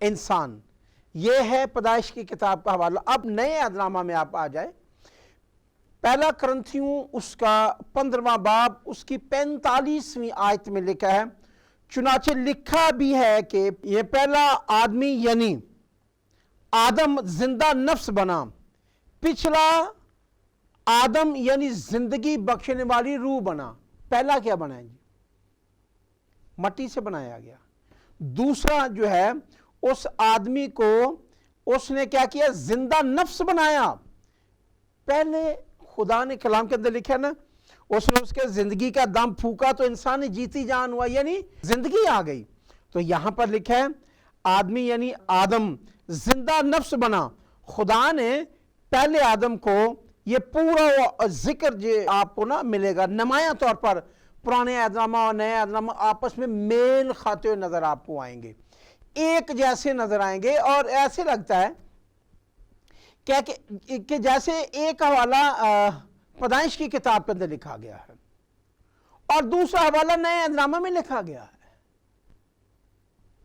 انسان۔ یہ ہے پیدائش کی کتاب کا حوالہ۔ اب نئے عہد نامہ میں آپ آ جائے، پہلا کرنتھیوں اس کا 15واں باب اس کی 45ویں آیت میں لکھا ہے، چنانچہ لکھا بھی ہے کہ یہ پہلا آدمی یعنی آدم زندہ نفس بنا، پچھلا آدم یعنی زندگی بخشنے والی روح بنا۔ پہلا کیا بنا ہے جی؟ مٹی سے بنایا گیا۔ دوسرا جو ہے اس آدمی کو اس نے کیا کیا؟ زندہ نفس بنایا۔ پہلے خدا نے کلام کے اندر لکھا نا، اس نے اس کے زندگی کا دم پھونکا تو انسان جیتی جان ہوا، یعنی زندگی آ گئی۔ تو یہاں پر لکھا ہے آدمی یعنی آدم زندہ نفس بنا۔ خدا نے پہلے آدم کو، یہ پورا ذکر جو آپ کو نا ملے گا نمایاں طور پر، پرانے عہد نامہ اور نئے عہد نامہ آپس میں میل کھاتے ہوئے نظر آپ کو آئیں گے، ایک جیسے نظر آئیں گے، اور ایسے لگتا ہے کہ جیسے ایک حوالہ پیدائش کی کتاب کے اندر لکھا گیا ہے اور دوسرا حوالہ نئے عہد نامہ میں لکھا گیا ہے۔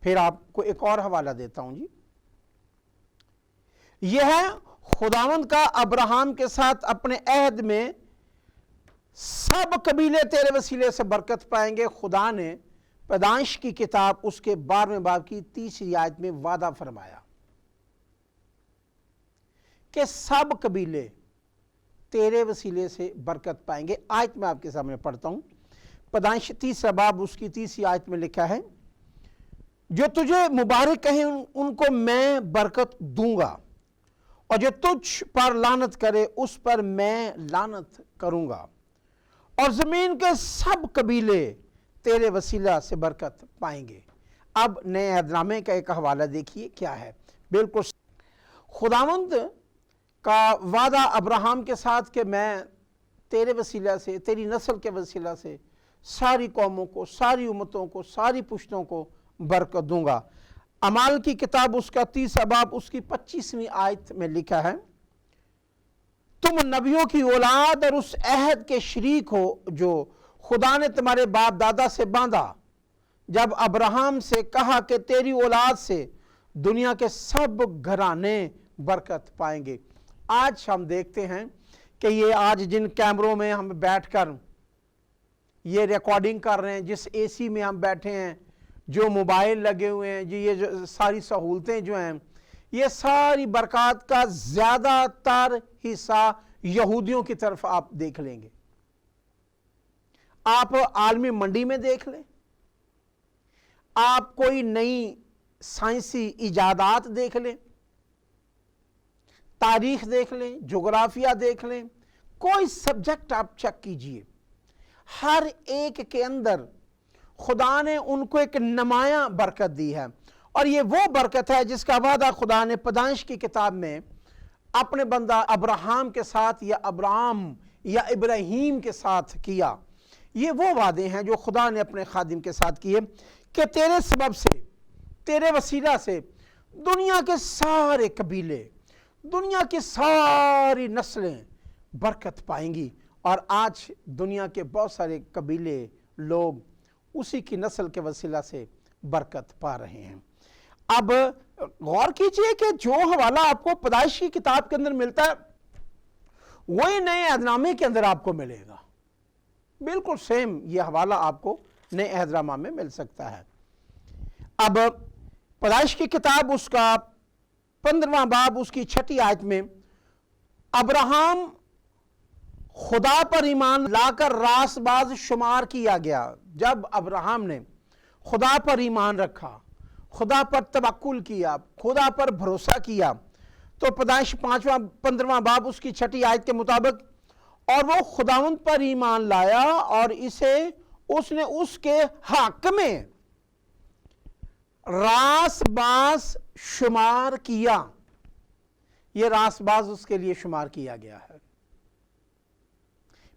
پھر آپ کو ایک اور حوالہ دیتا ہوں جی، یہ ہے خداوند کا ابراہیم کے ساتھ اپنے عہد میں سب قبیلے تیرے وسیلے سے برکت پائیں گے۔ خدا نے پیدائش کی کتاب اس کے 12ویں باب کی 30 آیت میں وعدہ فرمایا کہ سب قبیلے تیرے وسیلے سے برکت پائیں گے۔ آیت میں آپ کے سامنے پڑھتا ہوں، پیدائش 30 باب اس کی 30 آیت میں لکھا ہے، جو تجھے مبارک کہیں ان کو میں برکت دوں گا، اور جو تجھ پر لعنت کرے اس پر میں لعنت کروں گا، اور زمین کے سب قبیلے تیرے وسیلہ سے برکت پائیں گے۔ اب نئے عہد نامے کا ایک حوالہ دیکھیے کیا ہے۔ بالکل خداوند کا وعدہ ابراہیم کے ساتھ کہ میں تیرے وسیلہ سے، تیری نسل کے وسیلہ سے ساری قوموں کو، ساری امتوں کو، ساری پشتوں کو برکت دوں گا۔ اعمال کی کتاب اس کا 30 باب اس کی 25ویں آیت میں لکھا ہے، تم نبیوں کی اولاد اور اس عہد کے شریک ہو جو خدا نے تمہارے باپ دادا سے باندھا، جب ابراہیم سے کہا کہ تیری اولاد سے دنیا کے سب گھرانے برکت پائیں گے۔ آج ہم دیکھتے ہیں کہ یہ آج جن کیمروں میں ہم بیٹھ کر یہ ریکارڈنگ کر رہے ہیں، جس اے سی میں ہم بیٹھے ہیں، جو موبائل لگے ہوئے ہیں جی، یہ جو ساری سہولتیں جو ہیں، یہ ساری برکات کا زیادہ تر حصہ یہودیوں کی طرف آپ دیکھ لیں گے۔ آپ عالمی منڈی میں دیکھ لیں، آپ کوئی نئی سائنسی ایجادات دیکھ لیں، تاریخ دیکھ لیں، جغرافیہ دیکھ لیں، کوئی سبجیکٹ آپ چیک کیجئے، ہر ایک کے اندر خدا نے ان کو ایک نمایاں برکت دی ہے، اور یہ وہ برکت ہے جس کا وعدہ خدا نے پیدائش کی کتاب میں اپنے بندہ ابراہیم کے ساتھ یا ابرام یا ابراہیم کے ساتھ کیا۔ یہ وہ وعدے ہیں جو خدا نے اپنے خادم کے ساتھ کیے کہ تیرے سبب سے، تیرے وسیلہ سے دنیا کے سارے قبیلے، دنیا کی ساری نسلیں برکت پائیں گی۔ اور آج دنیا کے بہت سارے قبیلے، لوگ اسی کی نسل کے وسیلہ سے برکت پا رہے ہیں۔ اب غور کیجئے کہ جو حوالہ آپ کو پیدائش کی کتاب کے اندر ملتا ہے وہی نئے عہد نامے کے اندر آپ کو ملے گا، بالکل سیم یہ حوالہ آپ کو نئے عہد نامہ میں مل سکتا ہے۔ اب پیدائش کی کتاب اس کا 15واں باب اس کی 6 آیت میں ابراہیم خدا پر ایمان لا کر راست باز شمار کیا گیا۔ جب ابراہیم نے خدا پر ایمان رکھا، خدا پر توکل کیا، خدا پر بھروسہ کیا، تو پیدائش 15واں باب اس کی 6 آیت کے مطابق اور وہ خداوند پر ایمان لایا اور اسے اس نے اس کے حق میں راست باز شمار کیا۔ یہ راست باز اس کے لیے شمار کیا گیا ہے۔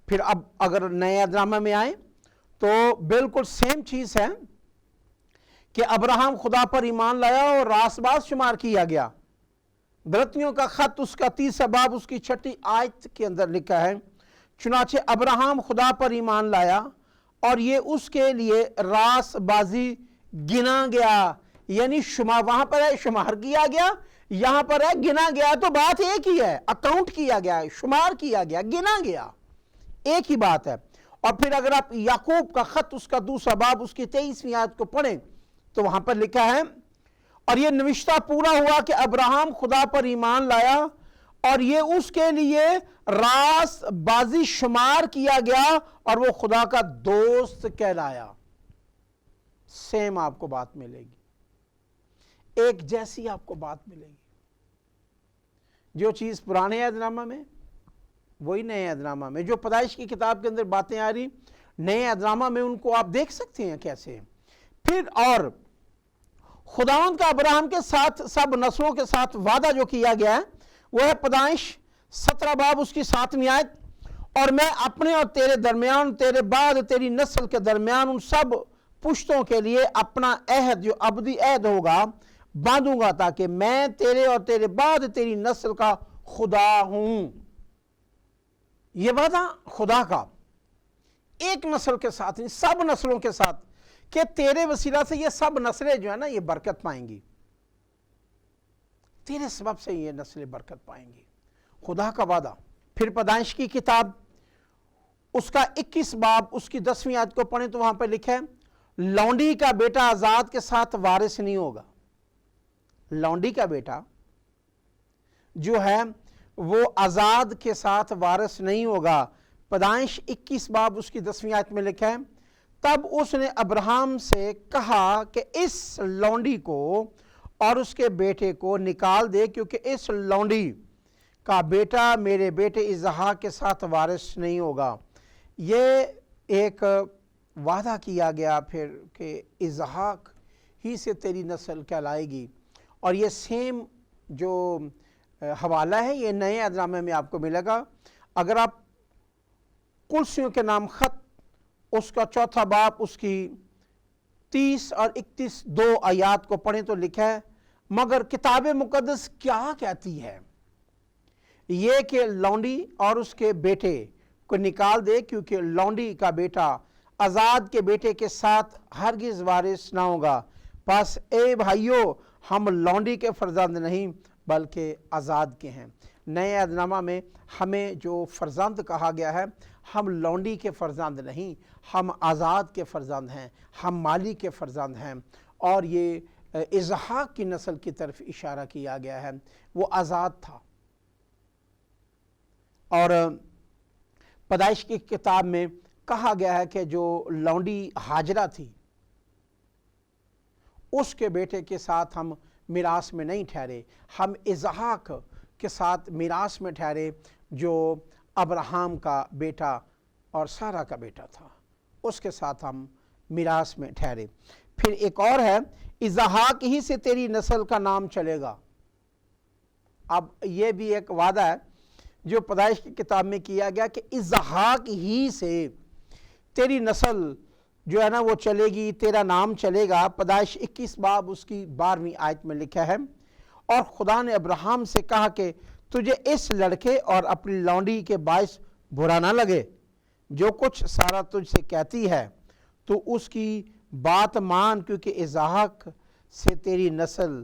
پھر اب اگر نئے عہد نامہ میں آئیں تو بالکل سیم چیز ہے کہ ابراہیم خدا پر ایمان لایا اور راست باز شمار کیا گیا۔ برتنیوں کا خط اس کا 30 باب اس کی 6 آیت کے اندر لکھا ہے، چنانچہ ابراہیم خدا پر ایمان لایا اور یہ اس کے لیے راست بازی گنا گیا، یعنی شمار، وہاں پر ہے شمار کیا گیا، یہاں پر ہے گنا گیا، تو بات ایک ہی ہے، اکاؤنٹ کیا گیا، شمار کیا گیا، گنا گیا، ایک ہی بات ہے۔ اور پھر اگر آپ یعقوب کا خط اس کا دوسرا باب اس کی 23ویں آیت کو پڑھیں تو وہاں پر لکھا ہے، اور یہ نوشتہ پورا ہوا کہ ابراہم خدا پر ایمان لایا اور یہ اس کے لیے راست بازی شمار کیا گیا اور وہ خدا کا دوست کہلایا۔ سیم آپ کو بات ملے گی، ایک جیسی آپ کو بات ملے گی۔ جو چیز پرانے عہد نامہ میں وہی نئے عہد نامہ میں، جو پیدائش کی کتاب کے اندر باتیں آ رہی نئے عہد نامہ میں ان کو آپ دیکھ سکتے ہیں کیسے۔ پھر اور خداوند کا ابراہم کے ساتھ سب نسلوں کے ساتھ وعدہ جو کیا گیا ہے وہ ہے پیدائش 17 باب اس کی 7ویں آیت، اور میں اپنے اور تیرے درمیان، تیرے بعد تیری نسل کے درمیان ان سب پشتوں کے لیے اپنا عہد جو ابدی عہد ہوگا باندھوں گا، تاکہ میں تیرے اور تیرے بعد تیری نسل کا خدا ہوں۔ یہ وعدہ خدا کا ایک نسل کے ساتھ نہیں، سب نسلوں کے ساتھ، کہ تیرے وسیلہ سے یہ سب نسلیں جو ہیں نا یہ برکت پائیں گی، تیرے سبب سے یہ نسلیں برکت پائیں گی، خدا کا وعدہ۔ پھر پیدائش کی کتاب اس کا 21 باب اس کی 10ویں آیت کو پڑھیں تو وہاں پہ لکھا ہے، لونڈی کا بیٹا آزاد کے ساتھ وارث نہیں ہوگا۔ لونڈی کا بیٹا جو ہے وہ آزاد کے ساتھ وارث نہیں ہوگا۔ پیدائش 21 باب اس کی 10ویں آیت میں لکھا ہے، تب اس نے ابراہم سے کہا کہ اس لونڈی کو اور اس کے بیٹے کو نکال دے، کیونکہ اس لونڈی کا بیٹا میرے بیٹے اسحاق کے ساتھ وارث نہیں ہوگا۔ یہ ایک وعدہ کیا گیا پھر کہ اسحاق ہی سے تیری نسل کہلائے گی، اور یہ سیم جو حوالہ ہے یہ نئے عہد نامے میں آپ کو ملے گا۔ اگر آپ کلسیوں کے نام خط اس کا 4 باب اس کی 30 اور 31 2 آیات کو پڑھیں تو لکھا ہے، مگر کتاب مقدس کیا کہتی ہے؟ یہ کہ لونڈی اور اس کے بیٹے کو نکال دے، کیونکہ لونڈی کا بیٹا آزاد کے بیٹے کے ساتھ ہرگز وارث نہ ہوگا۔ پس اے بھائیو، ہم لونڈی کے فرزند نہیں بلکہ آزاد کے ہیں۔ نئے عہد نامہ میں ہمیں جو فرزند کہا گیا ہے، ہم لونڈی کے فرزند نہیں، ہم آزاد کے فرزند ہیں، ہم مالی کے فرزند ہیں، اور یہ اسحاق کی نسل کی طرف اشارہ کیا گیا ہے، وہ آزاد تھا۔ اور پیدائش کی کتاب میں کہا گیا ہے کہ جو لونڈی ہاجرہ تھی اس کے بیٹے کے ساتھ ہم میراث میں نہیں ٹھہرے، ہم اسحاق کے ساتھ میراث میں ٹھہرے جو ابراہم کا بیٹا اور سارہ کا بیٹا تھا، اس کے ساتھ ہم میراث میں ٹھہرے۔ پھر ایک اور ہے، اسحاق ہی سے تیری نسل کا نام چلے گا۔ اب یہ بھی ایک وعدہ ہے جو پیدائش کی کتاب میں کیا گیا کہ اسحاق ہی سے تیری نسل جو ہے نا وہ چلے گی، تیرا نام چلے گا۔ پیدائش 21 باب اس کی 12ویں آیت میں لکھا ہے، اور خدا نے ابراہم سے کہا کہ تجھے اس لڑکے اور اپنی لونڈی کے باعث برا نہ لگے، جو کچھ سارہ تجھ سے کہتی ہے تو اس کی بات مان، کیونکہ اسحاق سے تیری نسل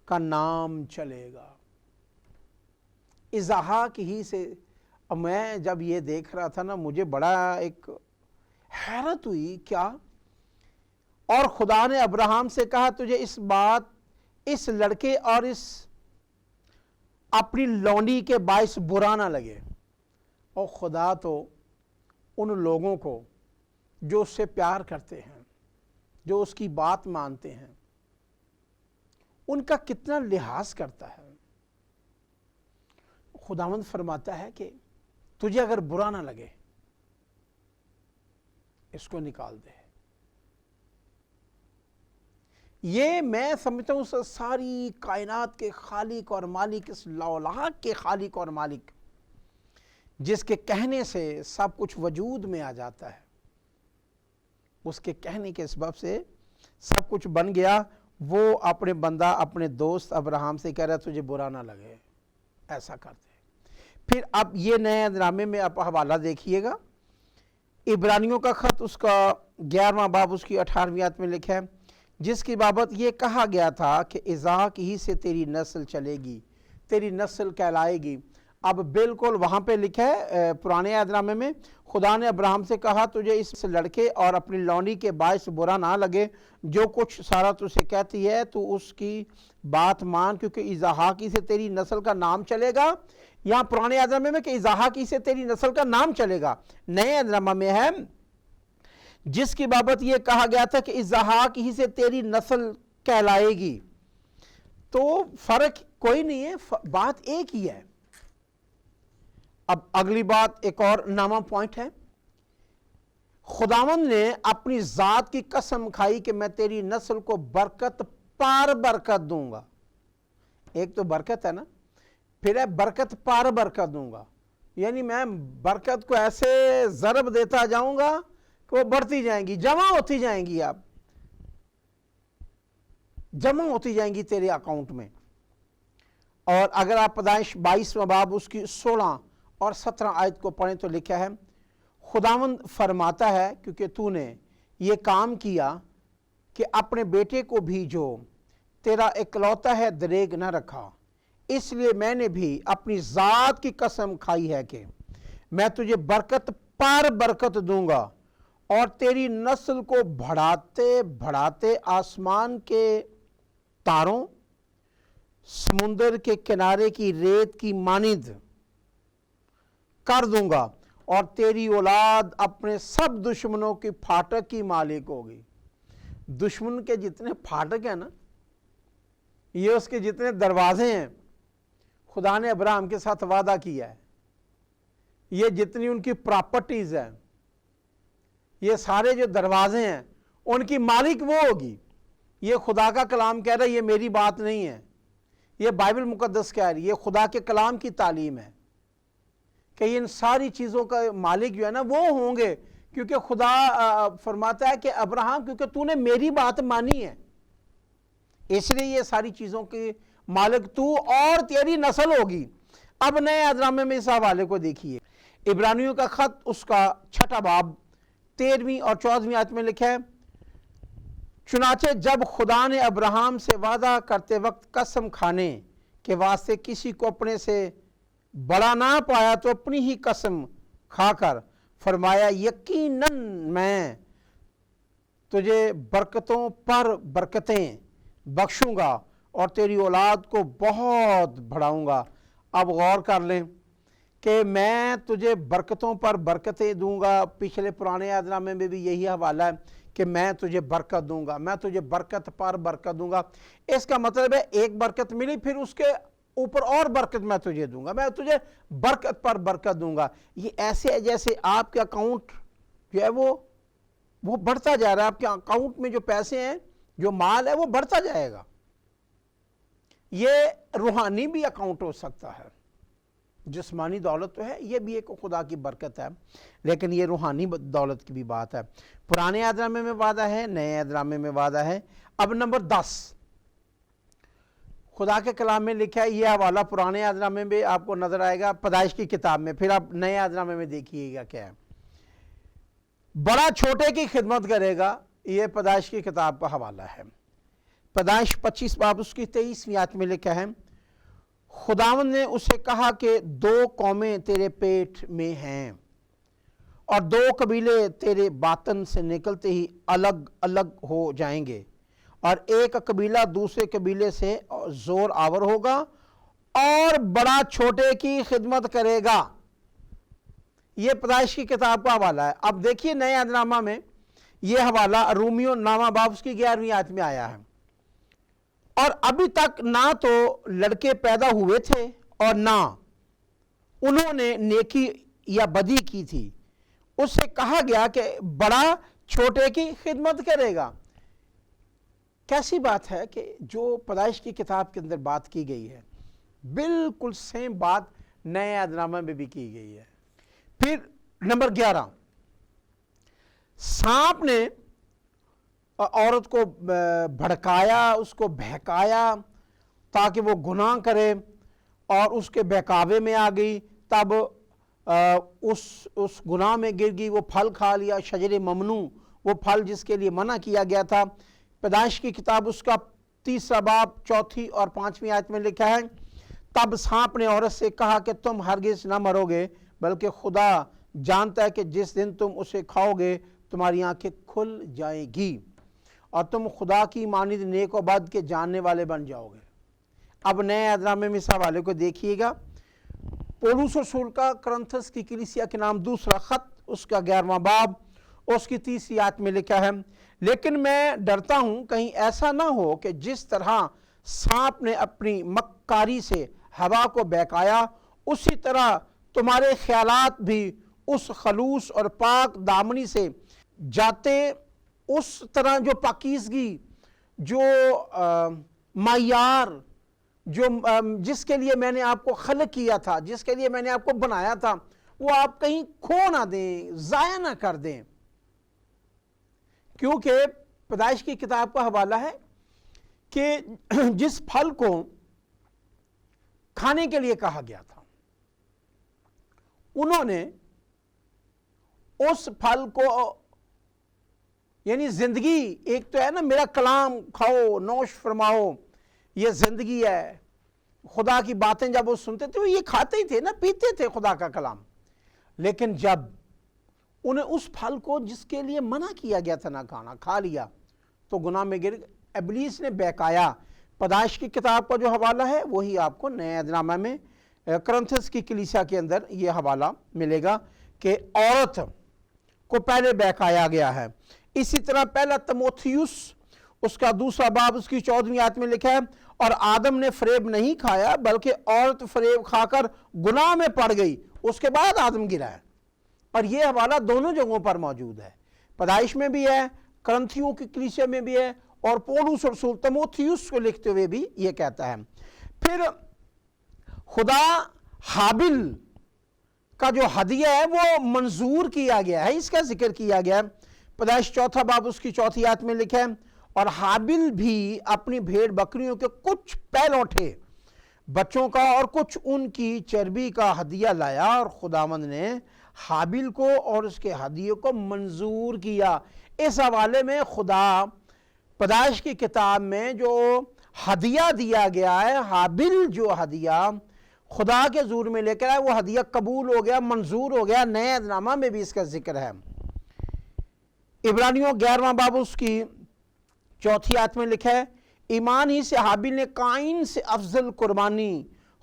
کا نام چلے گا۔ اسحاق ہی سے، میں جب یہ دیکھ رہا تھا نا مجھے بڑا ایک حیرت ہوئی، کیا؟ اور خدا نے ابراہم سے کہا تجھے اس لڑکے اور اس اپنی لونڈی کے باعث برا نہ لگے۔ اور خدا تو ان لوگوں کو جو اس سے پیار کرتے ہیں، جو اس کی بات مانتے ہیں، ان کا کتنا لحاظ کرتا ہے۔ خداوند فرماتا ہے کہ تجھے اگر برا نہ لگے اس کو نکال دے۔ یہ میں سمجھتا ہوں ساری کائنات کے خالق اور مالک، اس لاحق کے خالق اور مالک، جس کے کہنے سے سب کچھ وجود میں آ جاتا ہے، اس کے کہنے کے سبب سے سب کچھ بن گیا، وہ اپنے بندہ اپنے دوست ابراہم سے کہہ رہا ہے تجھے برا نہ لگے، ایسا کرتے۔ پھر اب یہ نئے عہد نامے میں آپ حوالہ دیکھیے گا، عبرانیوں کا خط اس کا 11واں باب اس کی 18ویں آیت میں لکھا ہے، جس کی بابت یہ کہا گیا تھا کہ اسحاق ہی سے تیری نسل چلے گی، تیری نسل کہلائے گی۔ اب بالکل وہاں پہ لکھا ہے پرانے عہد نامے میں، خدا نے ابراہیم سے کہا تجھے اس لڑکے اور اپنی لونڈی کے باعث برا نہ لگے، جو کچھ سارا تجھے کہتی ہے تو اس کی بات مان، کیونکہ اسحاق ہی سے تیری نسل کا نام چلے گا۔ یہاں پرانے عہد نامے میں کہ اسحاق ہی سے تیری نسل کا نام چلے گا، نئے عہد نامے میں ہے جس کی بابت یہ کہا گیا تھا کہ اسحاق ہی سے تیری نسل کہلائے گی۔ تو فرق کوئی نہیں ہے، بات ایک ہی ہے۔ اب اگلی بات ایک اور نامہ پوائنٹ ہے، خداوند نے اپنی ذات کی قسم کھائی کہ میں تیری نسل کو برکت پار برکت دوں گا۔ ایک تو برکت ہے نا، پھر ہے برکت پار برکت دوں گا، یعنی میں برکت کو ایسے ضرب دیتا جاؤں گا کہ وہ بڑھتی جائیں گی، جمع ہوتی جائیں گی، اب جمع ہوتی جائیں گی تیرے اکاؤنٹ میں۔ اور اگر آپ پیدائش 22واں باب اس کی 16 اور 17 آیت کو پڑھیں تو لکھا ہے، خداوند فرماتا ہے کیونکہ تو نے یہ کام کیا کہ اپنے بیٹے کو بھی جو تیرا اکلوتا ہے دریغ نہ رکھا، اس لیے میں نے بھی اپنی ذات کی قسم کھائی ہے کہ میں تجھے برکت پار برکت دوں گا، اور تیری نسل کو بڑھاتے بڑھاتے آسمان کے تاروں، سمندر کے کنارے کی ریت کی مانند کر دوں گا، اور تیری اولاد اپنے سب دشمنوں کی پھاٹک کی مالک ہوگی۔ دشمن کے جتنے پھاٹک ہیں نا، یہ اس کے جتنے دروازے ہیں، خدا نے ابراہیم کے ساتھ وعدہ کیا ہے، یہ جتنی ان کی پراپرٹیز ہیں، یہ سارے جو دروازے ہیں ان کی مالک وہ ہوگی۔ یہ خدا کا کلام کہہ رہا ہے، یہ میری بات نہیں ہے، یہ بائبل مقدس کہہ رہی ہے، یہ خدا کے کلام کی تعلیم ہے کہ ان ساری چیزوں کا مالک جو ہے نا وہ ہوں گے، کیونکہ خدا فرماتا ہے کہ ابراہیم کیونکہ تو نے میری بات مانی ہے، اس لیے یہ ساری چیزوں کی مالک تو اور تیری نسل ہوگی۔ اب نئے عہد نامے میں اس حوالے کو دیکھیے، عبرانیوں کا خط اس کا 6 باب 13 اور 14 آیت میں لکھا ہے، چنانچہ جب خدا نے ابراہیم سے وعدہ کرتے وقت قسم کھانے کے واسطے کسی کو اپنے سے بڑا نہ پایا تو اپنی ہی قسم کھا کر فرمایا، یقیناً میں تجھے برکتوں پر برکتیں بخشوں گا اور تیری اولاد کو بہت بڑھاؤں گا۔ اب غور کر لیں کہ میں تجھے برکتوں پر برکتیں دوں گا، پچھلے پرانے عہد نامے میں بھی یہی حوالہ ہے کہ میں تجھے برکت دوں گا، میں تجھے برکت پر برکت دوں گا۔ اس کا مطلب ہے ایک برکت ملی، پھر اس کے اوپر اور برکت میں تجھے دوں گا، میں تجھے برکت پر برکت دوں گا۔ یہ ایسے ہے جیسے آپ کے اکاؤنٹ جو ہے وہ بڑھتا جا رہا ہے، آپ کے اکاؤنٹ میں جو پیسے ہیں، جو مال ہے وہ بڑھتا جائے گا۔ یہ روحانی بھی اکاؤنٹ ہو سکتا ہے، جسمانی دولت تو ہے، یہ بھی ایک خدا کی برکت ہے، لیکن یہ روحانی دولت کی بھی بات ہے۔ پرانے عہد نامے میں وعدہ ہے، نئے عہد نامے میں وعدہ ہے۔ اب نمبر 10 خدا کے کلام میں لکھا ہے، یہ حوالہ پرانے عہد نامے میں آپ کو نظر آئے گا پیدائش کی کتاب میں، پھر آپ نئے عہد نامے میں دیکھیے گا کیا ہے، بڑا چھوٹے کی خدمت کرے گا، یہ پیدائش کی کتاب کا حوالہ ہے۔ پیدائش 25 باب اس کی 23 آیت میں لکھا ہے، خداوند نے اسے کہا کہ 2 قومیں تیرے پیٹ میں ہیں اور 2 قبیلے تیرے باطن سے نکلتے ہی الگ الگ ہو جائیں گے، اور ایک قبیلہ دوسرے قبیلے سے زور آور ہوگا اور بڑا چھوٹے کی خدمت کرے گا۔ یہ پیدائش کی کتاب کا حوالہ ہے۔ اب دیکھیے نئے عہد نامہ میں یہ حوالہ رومیو نامہ باب اس کی 11 آیت میں آیا ہے، اور ابھی تک نہ تو لڑکے پیدا ہوئے تھے اور نہ انہوں نے نیکی یا بدی کی تھی، اس سے کہا گیا کہ بڑا چھوٹے کی خدمت کرے گا۔ کیسی بات ہے کہ جو پیدائش کی کتاب کے اندر بات کی گئی ہے، بالکل سیم بات نئے عہد نامہ میں بھی کی گئی ہے۔ پھر نمبر 11، سانپ نے عورت کو بھڑکایا، اس کو بہکایا تاکہ وہ گناہ کرے، اور اس کے بہکاوے میں آ گئی، تب اس گناہ میں گر گئی، وہ پھل کھا لیا، شجر ممنوع، وہ پھل جس کے لیے منع کیا گیا تھا پیدائش کی کتاب اس کا 3 باب 4 اور 5 آیت میں لکھا ہے، تب سانپ نے عورت سے کہا کہ تم ہرگز نہ مرو گے، بلکہ خدا جانتا ہے کہ جس دن تم اسے کھاؤ گے تمہاری آنکھیں کھل جائیں گی اور تم خدا کی مانند نیک و بد کے جاننے والے بن جاؤ گے۔ اب نئے عہد نامے میں اس حوالے کو دیکھیے گا، پولس رسول کا کرنتھس کی کلیسیا کے نام دوسرا خط اس کا 11واں باب اس کی 30 آیت میں لکھا ہے، لیکن میں ڈرتا ہوں کہیں ایسا نہ ہو کہ جس طرح سانپ نے اپنی مکاری سے ہوا کو بہکایا، اسی طرح تمہارے خیالات بھی اس خلوص اور پاک دامنی سے جاتے، اس طرح جو پاکیزگی، جو معیار، جس کے لیے میں نے آپ کو خلق کیا تھا، جس کے لیے میں نے آپ کو بنایا تھا، وہ آپ کہیں کھو نہ دیں، ضائع نہ کر دیں۔ کیونکہ پیدائش کی کتاب کا حوالہ ہے کہ جس پھل کو کھانے کے لیے کہا گیا تھا، انہوں نے اس پھل کو، یعنی زندگی، ایک تو ہے نا میرا کلام کھاؤ نوش فرماؤ، یہ زندگی ہے، خدا کی باتیں جب وہ سنتے تھے وہ یہ کھاتے ہی تھے نا، پیتے تھے خدا کا کلام، لیکن جب انہیں اس پھل کو جس کے لیے منع کیا گیا تھا نہ کھانا کھا لیا تو گناہ میں گر، ابلیس نے بہکایا۔ پیدائش کی کتاب کا جو حوالہ ہے وہی آپ کو نئے عہد نامہ میں کرنتھس کی کلیسیا کے اندر یہ حوالہ ملے گا کہ عورت کو پہلے بہکایا گیا ہے۔ اسی طرح پہلا تموتھیوس اس کا 2 باب اس کی 14 آیت میں لکھا ہے، اور آدم نے فریب نہیں کھایا بلکہ عورت فریب کھا کر گناہ میں پڑ گئی، اس کے بعد آدم گرا ہے۔ اور یہ حوالہ دونوں جگہوں پر موجود ہے، پیدائش میں بھی ہے، کرنتھیوں کی کلیسیا میں بھی ہے، اور پولس رسول تموتھیوس کو لکھتے ہوئے بھی یہ کہتا ہے۔ پھر خدا حابل کا جو ہدیہ ہے وہ منظور کیا گیا ہے، اس کا ذکر کیا گیا ہے۔ پیدائش 4 باب اس کی 4 آیت میں لکھا ہے، اور حابل بھی اپنی بھیڑ بکریوں کے کچھ پہلوٹے بچوں کا اور کچھ ان کی چربی کا ہدیہ لایا، اور خداوند نے حابل کو اور اس کے ہدیے کو منظور کیا۔ اس حوالے میں خدا پیدائش کی کتاب میں جو ہدیہ دیا گیا ہے، حابل جو ہدیہ خدا کے حضور میں لے کر آئے، وہ ہدیہ قبول ہو گیا، منظور ہو گیا۔ نئے عہد نامہ میں بھی اس کا ذکر ہے۔ عبرانیوں 11واں باب اس کی 4 آیت میں لکھا ہے، ایمان ہی سے حابل نے قائن سے افضل قربانی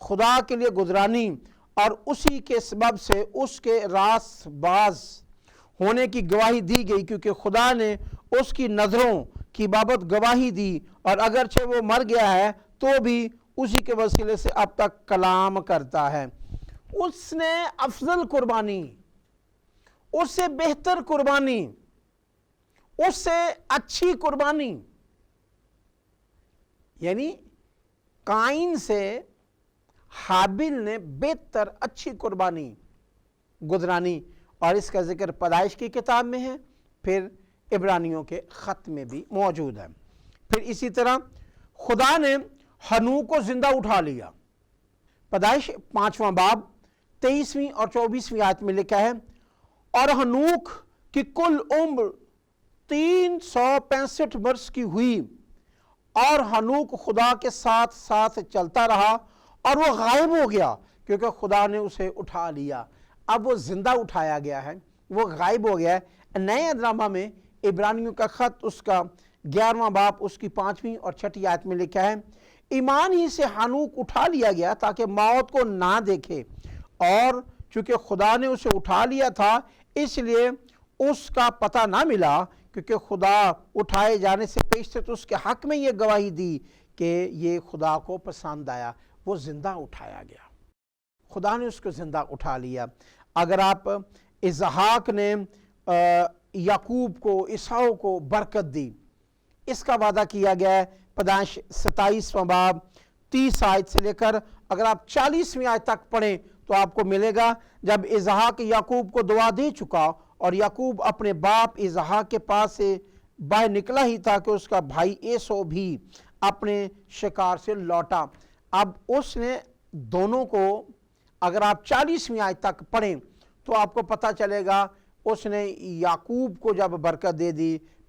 خدا کے لیے گزرانی، اور اسی کے سبب سے اس کے راست باز ہونے کی گواہی دی گئی، کیونکہ خدا نے اس کی نظروں کی بابت گواہی دی، اور اگرچہ وہ مر گیا ہے تو بھی اسی کے وسیلے سے اب تک کلام کرتا ہے۔ اس نے افضل قربانی، اس سے بہتر قربانی، اس سے اچھی قربانی، یعنی قائن سے حابل نے بہتر اچھی قربانی گزرانی، اور اس کا ذکر پیدائش کی کتاب میں ہے، پھر عبرانیوں کے خط میں بھی موجود ہے۔ پھر اسی طرح خدا نے ہنوک کو زندہ اٹھا لیا۔ پیدائش 5واں باب 23ویں اور 24ویں آیت میں لکھا ہے، اور ہنوک کی کل عمر 365 برس کی ہوئی، اور ہنوک خدا کے ساتھ ساتھ چلتا رہا، اور وہ غائب ہو گیا کیونکہ خدا نے اسے اٹھا لیا۔ اب وہ زندہ اٹھایا گیا ہے، وہ غائب ہو گیا ہے۔ نئے عہد نامہ میں عبرانیوں کا خط اس کا 11واں باب اس کی 5ویں اور 6 آیت میں لکھا ہے، ایمان ہی سے ہنوک اٹھا لیا گیا تاکہ موت کو نہ دیکھے، اور چونکہ خدا نے اسے اٹھا لیا تھا اس لیے اس کا پتہ نہ ملا، کیونکہ خدا اٹھائے جانے سے پیشتر اس کے حق میں یہ گواہی دی کہ یہ خدا کو پسند آیا، وہ زندہ اٹھایا گیا، خدا نے اس کو زندہ اٹھا لیا۔ اگر آپ اسحاق نے یعقوب کو، عیسیٰ کو برکت دی، اس کا وعدہ کیا گیا ہے۔ پیدائش 27واں باب 30 آیت سے لے کر اگر آپ 40ویں آیت تک پڑھیں تو آپ کو ملے گا، جب اسحاق یعقوب کو دعا دے چکا اور یعقوب اپنے باپ اسحاق کے پاس سے باہر نکلا ہی تھا کہ اس کا بھائی عیسو بھی اپنے شکار سے لوٹا۔ اب اس نے دونوں کو، اگر آپ 40ویں آیت تک پڑھیں تو آپ کو پتہ چلے گا، اس نے یعقوب کو جب برکت دے دی،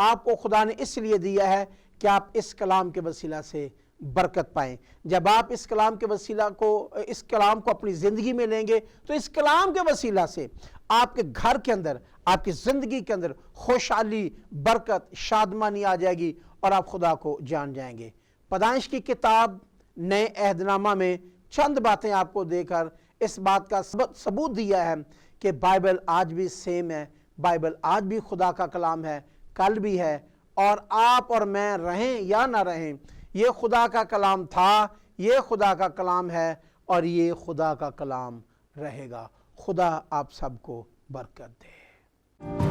آپ کو خدا نے اس لیے دیا ہے کہ آپ اس کلام کے وسیلہ سے برکت پائیں۔ جب آپ اس کلام کے وسیلہ کو اس کلام کو اپنی زندگی میں لیں گے تو اس کلام کے وسیلہ سے آپ کے گھر کے اندر، آپ کی زندگی کے اندر خوشحالی، برکت، شادمانی آ جائے گی اور آپ خدا کو جان جائیں گے۔ پیدائش کی کتاب نئے عہد نامہ میں چند باتیں آپ کو دے کر اس بات کا ثبوت دیا ہے کہ بائبل آج بھی سیم ہے، بائبل آج بھی خدا کا کلام ہے، کل بھی ہے، اور آپ اور میں رہیں یا نہ رہیں، یہ خدا کا کلام تھا، یہ خدا کا کلام ہے، اور یہ خدا کا کلام رہے گا۔ خدا آپ سب کو برکت دے۔